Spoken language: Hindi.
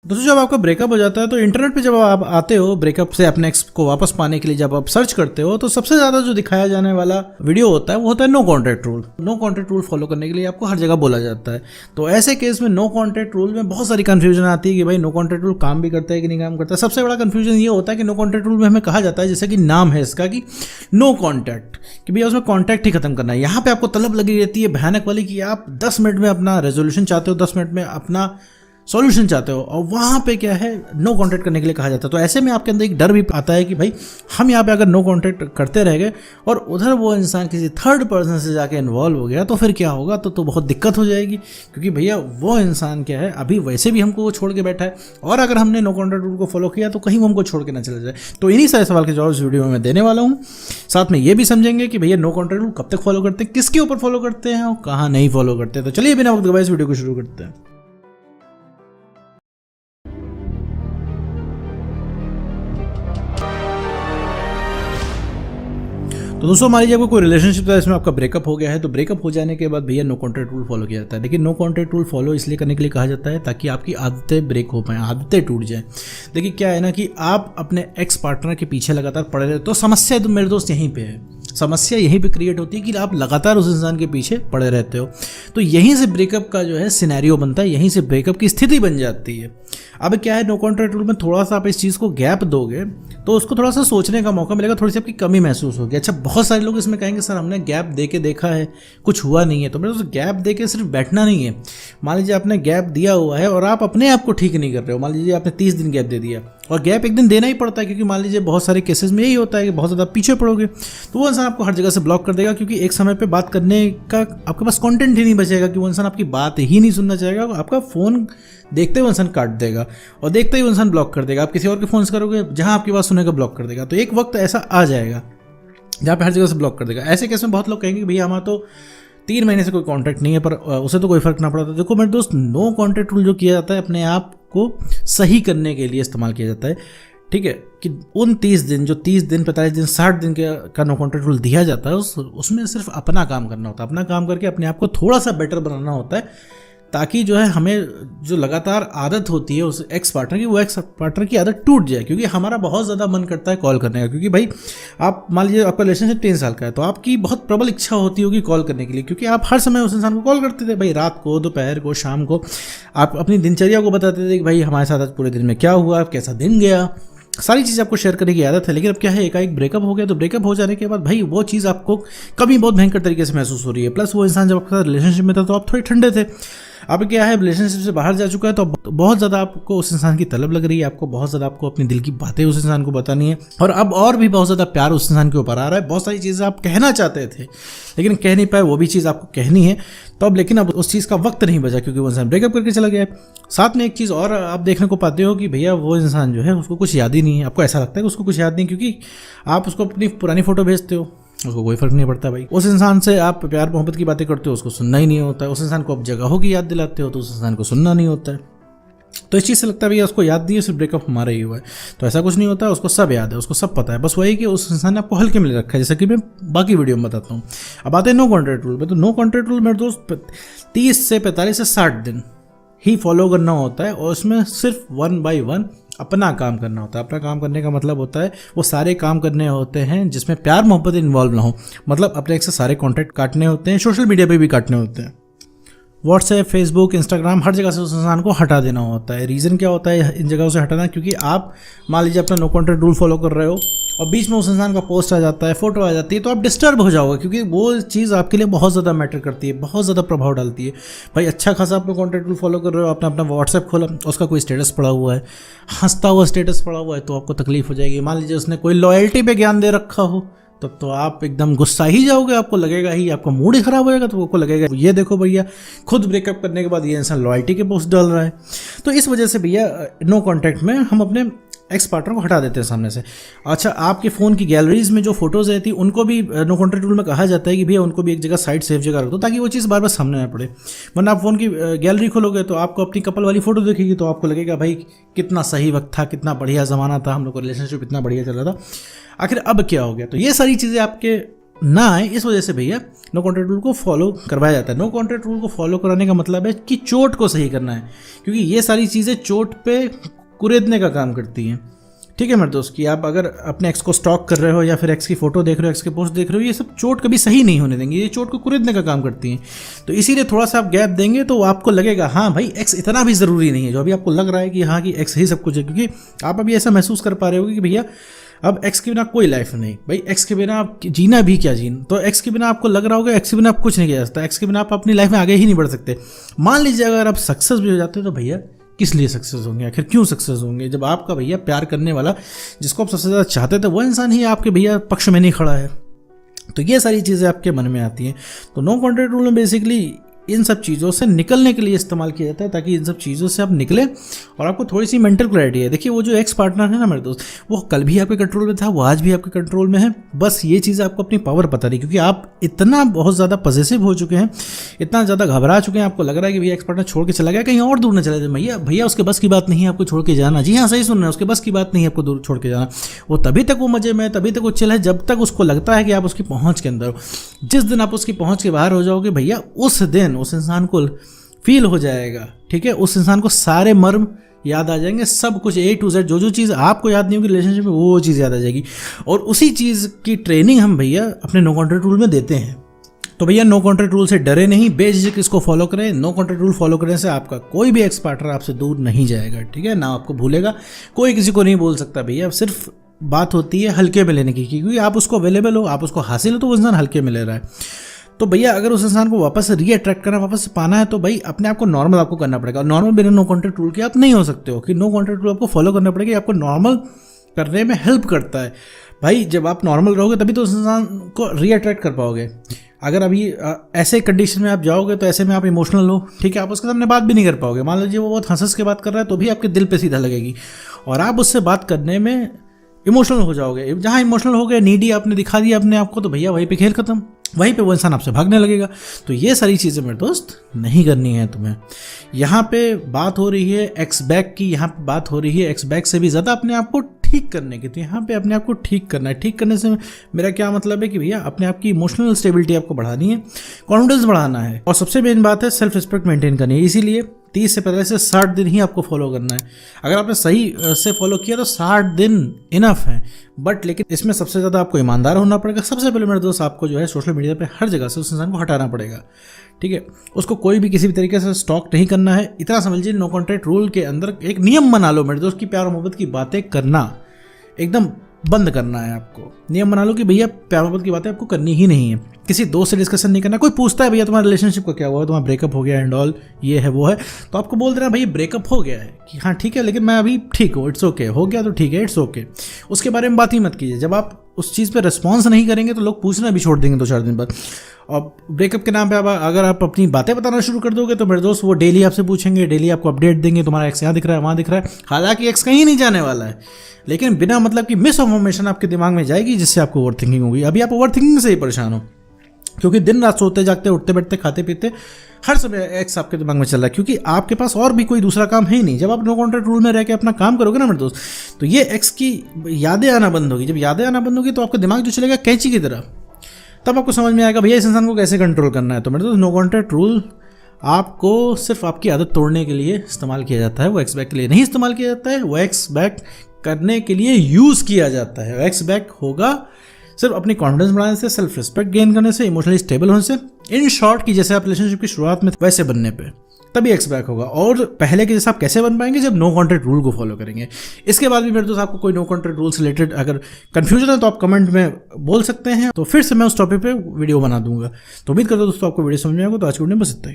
दोस्तों जब आपका ब्रेकअप हो जाता है तो इंटरनेट पे जब आप आते हो ब्रेकअप से अपने एक्स को वापस पाने के लिए जब आप सर्च करते हो तो सबसे ज्यादा जो दिखाया जाने वाला वीडियो होता है वो होता है no contact rule. No contact rule follow करने के लिए आपको हर जगह बोला जाता है। तो ऐसे केस में नो कॉन्टैक्ट रूल में बहुत सारी कंफ्यूजन आती है कि भाई नो कॉन्टैक्ट रूल काम भी करता है कि नहीं काम करता है। सबसे बड़ा कंफ्यूजन ये होता है कि नो कॉन्टैक्ट रूल में हमें कहा जाता है, जैसे कि नाम है इसका कि नो कॉन्टैक्ट, कि भैया उसमें कॉन्टैक्ट ही खत्म करना है। यहाँ पे आपको तलब लगी रहती है भयानक वाली कि आप 10 मिनट में अपना रेजोल्यूशन चाहते हो, 10 मिनट में अपना सॉल्यूशन चाहते हो, और वहाँ पे क्या है नो कॉन्टैक्ट करने के लिए कहा जाता है। तो ऐसे में आपके अंदर एक डर भी आता है कि भाई हम यहाँ पे अगर नो कॉन्टैक्ट करते रह गए और उधर वो इंसान किसी थर्ड पर्सन से जाके इन्वॉल्व हो गया तो फिर क्या होगा, तो बहुत दिक्कत हो जाएगी। क्योंकि भैया वो इंसान क्या है अभी वैसे भी हमको वो छोड़ के बैठा है, और अगर हमने नो कॉन्टैक्ट रूल को फॉलो किया तो कहीं वो हमको छोड़ के ना चला जाए। तो इन्हीं सारे सवाल के जवाब इस वीडियो में मैं देने वाला हूँ। साथ में ये भी समझेंगे कि भैया नो कॉन्टैक्ट रूल कब तक फॉलो करते हैं, किसके ऊपर फॉलो करते हैं और कहाँ नहीं फॉलो करते हैं। तो चलिए बिना वक्त गवाए इस वीडियो को शुरू करते हैं। तो दोस्तों मान लीजिए आपको कोई रिलेशनशिप था इसमें आपका ब्रेकअप हो गया है, तो ब्रेकअप हो जाने के बाद भैया नो कॉन्टैक्ट रूल फॉलो किया जाता है। लेकिन नो कॉन्टैक्ट रूल फॉलो इसलिए करने के लिए कहा जाता है ताकि आपकी आदतें ब्रेक हो पाएँ, आदतें टूट जाएं। देखिए क्या है ना कि आप अपने एक्स पार्टनर के पीछे लगातार पड़े रहे तो समस्या तो मेरे दोस्त यहीं पे है, समस्या यहीं पे क्रिएट होती है कि आप लगातार उस इंसान के पीछे पड़े रहते हो। तो यहीं से ब्रेकअप का जो है सिनेरियो बनता है, यहीं से ब्रेकअप की स्थिति बन जाती है। अब क्या है नो कॉन्ट्रैक्ट रूल में थोड़ा सा आप इस चीज़ को गैप दोगे तो उसको थोड़ा सा सोचने का मौका मिलेगा, थोड़ी सी आपकी कमी महसूस होगी। अच्छा बहुत सारे लोग इसमें कहेंगे सर हमने गैप दे के देखा है कुछ हुआ नहीं है। तो मेरे दोस्त गैप दे के सिर्फ बैठना नहीं है। मान लीजिए आपने गैप दिया हुआ है और आप अपने आप को ठीक नहीं कर रहे हो, मान लीजिए आपने 30 दिन गैप दे दिया, और गैप एक दिन देना ही पड़ता है क्योंकि मान लीजिए बहुत सारे केसेस में यही होता है कि बहुत ज़्यादा पीछे पड़ोगे तो वो इंसान आपको हर जगह से ब्लॉक कर देगा, क्योंकि एक समय पे बात करने का आपके पास कंटेंट ही नहीं बचेगा कि वो इंसान आपकी बात ही नहीं सुनना चाहेगा। आपका फ़ोन देखते हुए इंसान काट देगा और देखते ही वो इंसान ब्लॉक कर देगा। आप किसी और के फ़ोन करोगे जहाँ आपकी बात सुनेगा ब्लॉक कर देगा। तो एक वक्त ऐसा आ जाएगा जहाँ पे हर जगह से ब्लॉक कर देगा। ऐसे केस में बहुत लोग कहेंगे भैया हमारा तो 3 महीने से कोई कॉन्टैक्ट नहीं है पर उसे तो कोई फर्क ना पड़ा। तो देखो मेरे दोस्त नो कॉन्टैक्ट रूल जो किया जाता है अपने आप को सही करने के लिए इस्तेमाल किया जाता है, ठीक है। कि उन 30 दिन जो 30 दिन 45 दिन 60 दिन का नो कॉन्टैक्ट रूल दिया जाता है उसमें सिर्फ अपना काम करना होता है। अपना काम करके अपने आप को थोड़ा सा बेटर बनाना होता है ताकि जो है हमें जो लगातार आदत होती है उस एक्स पार्टनर की, वो एक्स पार्टनर की आदत टूट जाए। क्योंकि हमारा बहुत ज़्यादा मन करता है कॉल करने का, क्योंकि भाई आप मान लीजिए आपका रिलेशनशिप 3 साल का है तो आपकी बहुत प्रबल इच्छा होती होगी कॉल करने के लिए, क्योंकि आप हर समय उस इंसान को कॉल करते थे। भाई रात को, दोपहर को, शाम को आप अपनी दिनचर्या को बताते थे कि भाई हमारे साथ आज पूरे दिन में क्या हुआ, कैसा दिन गया, सारी चीज़ आपको शेयर करने की आदत है। लेकिन अब क्या है एकाएक ब्रेकअप हो गया, तो ब्रेकअप हो जाने के बाद भाई वो चीज़ आपको कभी बहुत भयंकर तरीके से महसूस हो रही है। प्लस वो इंसान जब आपके साथ रिलेशनशिप में था तो आप थोड़े ठंडे थे, अब क्या है रिलेशनशिप से बाहर जा चुका है तो बहुत ज़्यादा आपको उस इंसान की तलब लग रही है, आपको बहुत ज़्यादा आपको अपनी दिल की बातें उस इंसान को बतानी है, और अब और भी बहुत ज़्यादा प्यार उस इंसान के ऊपर आ रहा है। बहुत सारी चीज़ें आप कहना चाहते थे लेकिन कह नहीं पाए, वो भी चीज़ आपको कहनी है। तो अब लेकिन अब उस चीज़ का वक्त नहीं बचा क्योंकि वो इंसान ब्रेकअप करके चला गया है। साथ में एक चीज़ और आप देखने को पाते हो कि भैया वो इंसान जो है उसको कुछ याद ही नहीं है। आपको ऐसा लगता है कि उसको कुछ याद नहीं, क्योंकि आप उसको अपनी पुरानी फ़ोटो भेजते हो, उसको कोई फर्क नहीं पड़ता। भाई उस इंसान से आप प्यार मोहब्बत की बातें करते हो, उसको सुनना ही नहीं होता है। उस इंसान को आप जगहों की याद दिलाते हो तो उस इंसान को सुनना नहीं होता है। तो इस चीज़ से लगता है भैया उसको याद नहीं है, सिर्फ ब्रेकअप हमारा ही हुआ है। तो ऐसा कुछ नहीं होता है, उसको सब याद है, उसको सब पता है। बस वही कि उस इंसान ने आपको हल्के में ले रखा है, जैसा कि मैं बाकी वीडियो में बताता हूँ। अब आते हैं नो कॉन्टैक्ट रूल पे। तो नो कॉन्टैक्ट रूल मेरे दोस्त 30 से 45 से 60 दिन ही फॉलो करना होता है, और उसमें सिर्फ 1 by 1 अपना काम करना होता है। अपना काम करने का मतलब होता है वो सारे काम करने होते हैं जिसमें प्यार मोहब्बत इन्वॉल्व ना हो। मतलब अपने एक से सारे कॉन्टैक्ट काटने होते हैं, सोशल मीडिया पे भी काटने होते हैं, व्हाट्सएप, फेसबुक, इंस्टाग्राम, हर जगह से उस इंसान को हटा देना होता है। रीज़न क्या होता है इन जगहों से हटाना, क्योंकि आप मान लीजिए अपना नो कॉन्टैक्ट रूल फॉलो कर रहे हो और बीच में उस इंसान का पोस्ट आ जाता है, फोटो आ जाती है, तो आप डिस्टर्ब हो जाओगे, क्योंकि वो चीज़ आपके लिए बहुत ज़्यादा मैटर करती है, बहुत ज़्यादा प्रभाव डालती है। भाई अच्छा खासा आप कॉन्टैक्ट रूल फॉलो कर रहे हो, आपने अपना व्हाट्सएप खोला, उसका कोई स्टेटस पड़ा हुआ है, हंसता हुआ स्टेटस पड़ा हुआ है, तो आपको तकलीफ हो जाएगी। मान लीजिए उसने कोई लॉयल्टी पे ज्ञान दे रखा हो तब तो आप एकदम गुस्सा ही जाओगे, आपको लगेगा ही, आपका मूड ही खराब हो जाएगा। तो आपको लगेगा ये देखो भैया खुद ब्रेकअप करने के बाद ये इंसान लॉयल्टी के पोस्ट डाल रहा है। तो इस वजह से भैया नो कॉन्टैक्ट में हम अपने एक्स पार्टनर को हटा देते हैं सामने से। अच्छा आपके फ़ोन की गैलरीज में जो फोटोज़ रहती है उनको भी नो कॉन्टैक्ट रूल में कहा जाता है कि भैया उनको भी एक जगह साइड सेफ जगह रख दो ताकि वो चीज़ बार बार सामने ना पड़े। वरना आप फ़ोन की गैलरी खोलोगे तो आपको अपनी कपल वाली फ़ोटो दिखेगी तो आपको लगेगा भाई कितना सही वक्त था, कितना बढ़िया ज़माना था, हम लोग का रिलेशनशिप इतना बढ़िया चल रहा था, आखिर अब क्या हो गया। तो ये सारी चीज़ें आपके ना आए, इस वजह से भैया नो कॉन्टैक्ट रूल को फॉलो करवाया जाता है। नो कॉन्टैक्ट रूल को फॉलो कराने का मतलब है कि चोट को सही करना है, क्योंकि ये सारी चीज़ें चोट पे कुरेदने का काम करती हैं। ठीक है मेरे दोस्त, कि आप अगर अपने एक्स को स्टॉक कर रहे हो या फिर एक्स की फोटो देख रहे हो, एक्स की पोस्ट देख रहे हो, ये सब चोट कभी सही नहीं होने देंगे, ये चोट को कुरेदने का काम करती हैं। तो इसीलिए थोड़ा सा आप गैप देंगे तो आपको लगेगा हाँ भाई एक्स इतना भी ज़रूरी नहीं है, जो अभी आपको लग रहा है कि हाँ कि एक्स ही सब कुछ है, क्योंकि आप अभी ऐसा महसूस कर पा रहे हो कि भैया अब एक्स के बिना कोई लाइफ नहीं, भाई एक्स के बिना आप जीना भी क्या जीना। तो एक्स के बिना आपको लग रहा होगा एक्स के बिना आप कुछ नहीं किया जा सकता, एक्स के बिना आप अपनी लाइफ में आगे ही नहीं बढ़ सकते। मान लीजिए अगर आप सक्सेस भी हो जाते हो तो भैया किस लिए सक्सेस होंगे, आखिर क्यों सक्सेस होंगे, जब आपका भैया प्यार करने वाला जिसको आप सबसे ज़्यादा चाहते थे वो इंसान ही आपके भैया पक्ष में नहीं खड़ा है। तो ये सारी चीज़ें आपके मन में आती हैं। तो नो कॉन्टैक्ट रूल में बेसिकली इन सब चीज़ों से निकलने के लिए इस्तेमाल किया जाता है, ताकि इन सब चीज़ों से आप निकलें और आपको थोड़ी सी मेंटल क्लैरिटी है। देखिए वो जो एक्स पार्टनर है ना मेरे दोस्त, वो कल भी आपके कंट्रोल में था, वो आज भी आपके कंट्रोल में है, बस ये चीज़ आपको अपनी पावर पता नहीं, क्योंकि आप इतना बहुत ज़्यादा पॉसेसिव हो चुके हैं, इतना ज़्यादा घबरा चुके हैं, आपको लग रहा है कि भैया एक्स पार्टनर छोड़ के चला गया, कहीं और दूर न चले जाए। भैया उसके बस की बात नहीं है आपको छोड़ के जाना। जी हाँ, सही सुन रहे हैं, उसके बस की बात नहीं है आपको दूर छोड़ के जाना। वो तभी तक वो मजे में, तभी तक वो चिल है जब तक उसको लगता है कि आप उसकी पहुँच के अंदर हो। जिस दिन आप उसकी पहुँच के बाहर हो जाओगे भैया, उस दिन उस इंसान को फील हो जाएगा, ठीक है, उस इंसान को सारे मर्म याद आ जाएंगे, सब कुछ A to Z, जो चीज़ आपको याद नहीं होगी रिलेशनशिप में वो चीज़ याद आ जाएगी। और उसी चीज़ की ट्रेनिंग हम भैया अपने नो कॉन्टैक्ट रूल में देते हैं। तो भैया नो कॉन्टैक्ट रूल से डरे नहीं, बेझिझक इसको फॉलो करें। नो कॉन्टैक्ट रूल फॉलो करने से आपका कोई भी एक्स पार्टनर आपसे दूर नहीं जाएगा, ठीक है, ना आपको भूलेगा, कोई किसी को नहीं बोल सकता भैया। सिर्फ बात होती है हल्के में लेने की, क्योंकि आप उसको अवेलेबल हो, आप उसको हासिल हो, तो वो इंसान हल्के में ले रहा है। तो भैया अगर उस इंसान को वापस रीअट्रैक्ट करना, वापस से पाना है, तो भाई अपने आप को नॉर्मल आपको करना पड़ेगा। और नॉर्मल बिना नो कॉन्टैक्ट रूल के आप नहीं हो सकते हो, कि नो कॉन्टैक्ट रूल आपको फॉलो करना पड़ेगा, आपको नॉर्मल करने में हेल्प करता है। भाई जब आप नॉर्मल रहोगे तभी तो उस इंसान को रीअट्रैक्ट कर पाओगे। अगर अभी ऐसे कंडीशन में आप जाओगे तो ऐसे में आप इमोशनल हो, ठीक है, आप उसके सामने बात भी नहीं कर पाओगे। मान लीजिए वो बहुत हंस के बात कर रहा है तो भी आपके दिल पे सीधा लगेगी और आप उससे बात करने में इमोशनल हो जाओगे। जहाँ इमोशनल हो गए, नीडी आपने दिखा दिया अपने आप को, तो भैया वहीं पे खेल खत्म, वहीं पे वो इंसान आपसे भागने लगेगा। तो ये सारी चीज़ें मेरे दोस्त नहीं करनी है तुम्हें। यहाँ पे बात हो रही है एक्स बैक की, यहाँ पे बात हो रही है एक्स बैक से भी ज़्यादा अपने आप को ठीक करने की। तो यहाँ पे अपने आप को ठीक करना है। ठीक करने से मेरा क्या मतलब है कि भैया अपने आप की इमोशनल स्टेबिलिटी आपको बढ़ानी है, कॉन्फिडेंस बढ़ाना है, और सबसे मेन बात है सेल्फ रिस्पेक्ट मेंटेन करनी है। इसीलिए 30 से 15 से 60 दिन ही आपको फॉलो करना है। अगर आपने सही से फॉलो किया तो 60 दिन इनफ है, बट लेकिन इसमें सबसे ज़्यादा आपको ईमानदार होना पड़ेगा। सबसे पहले मेरे दोस्त आपको जो है सोशल मीडिया पे हर जगह से उस इंसान को हटाना पड़ेगा, ठीक है। उसको कोई भी किसी भी तरीके से स्टॉक नहीं करना है। इतना समझ लीजिए नो कॉन्टैक्ट रूल के अंदर एक नियम बना लो मेरे दोस्त, की प्यार मोहब्बत की बातें करना एकदम बंद करना है। आपको नियम बना लो कि भैया प्यार मोहब्बत की बातें आपको करनी ही नहीं है। किसी दोस्त से डिस्कशन नहीं करना। कोई पूछता है भैया तुम्हारा रिलेशनशिप का क्या हुआ, तुम्हारा ब्रेकअप हो गया एंड ऑल, ये है वो है, तो आपको बोल देना भैया ब्रेकअप हो गया है, कि हाँ ठीक है लेकिन मैं अभी ठीक हूँ, इट्स ओके, हो गया तो ठीक है, इट्स ओके। उसके बारे में बात ही मत कीजिए। जब आप उस चीज़ पे रिस्पॉन्स नहीं करेंगे तो लोग पूछना भी छोड़ देंगे 2-4 दिन बाद। और ब्रेकअप के नाम पे अगर आप अपनी बातें बताना शुरू कर दोगे तो मेरे दोस्त वो डेली आपसे पूछेंगे, डेली आपको अपडेट देंगे, तुम्हारा एक्स यहाँ दिख रहा है, वहाँ दिख रहा है। हालांकि एक्स कहीं नहीं जाने वाला है, लेकिन बिना मतलब कि मिस इन्फॉर्मेशन आपके दिमाग में जाएगी, जिससे आपको ओवर थिंकिंग होगी। अभी आप ओवर थिंकिंग से ही परेशान हो, क्योंकि दिन रात सोते जागते, उठते बैठते, खाते पीते हर समय एक्स आपके दिमाग में चल रहा है, क्योंकि आपके पास और भी कोई दूसरा काम है ही नहीं। जब आप नो कॉन्टैक्ट रूल में रह के अपना काम करोगे ना मेरे दोस्त, तो ये एक्स की यादें आना बंद होगी। जब यादें आना बंद होगी तो आपका दिमाग जो चलेगा कैंची की तरह, तब आपको समझ में आएगा भैया इस इंसान को कैसे कंट्रोल करना है। तो मेरे दोस्त नो कॉन्टैक्ट रूल आपको सिर्फ आपकी आदत तोड़ने के लिए इस्तेमाल किया जाता है, वो एक्स बैक के लिए नहीं इस्तेमाल किया जाता है, वो एक्स बैक करने के लिए यूज़ किया जाता है। एक्स बैक होगा सिर्फ अपनी कॉन्फिडेंस बढ़ाने से, सेल्फ रिस्पेक्ट गेन करने से, इमोशनली स्टेबल होने से, इन शॉर्ट की जैसे आप रिलेशनशिप की शुरुआत में वैसे बनने पे, तभी एक्स बैक होगा। और पहले के जैसे आप कैसे बन पाएंगे, जब नो कॉन्टैक्ट रूल को फॉलो करेंगे। इसके बाद भी मेरे दोस्त आपको कोई नो कॉन्टैक्ट रूल से रिलेटेड अगर कंफ्यूजन है तो आप कमेंट में बोल सकते हैं, तो फिर से मैं उस टॉपिक पे वीडियो बना दूंगा। तो उम्मीद करता हूं दोस्तों आपको वीडियो समझ में आएगा। तो आज की वीडियो में बस इतना ही।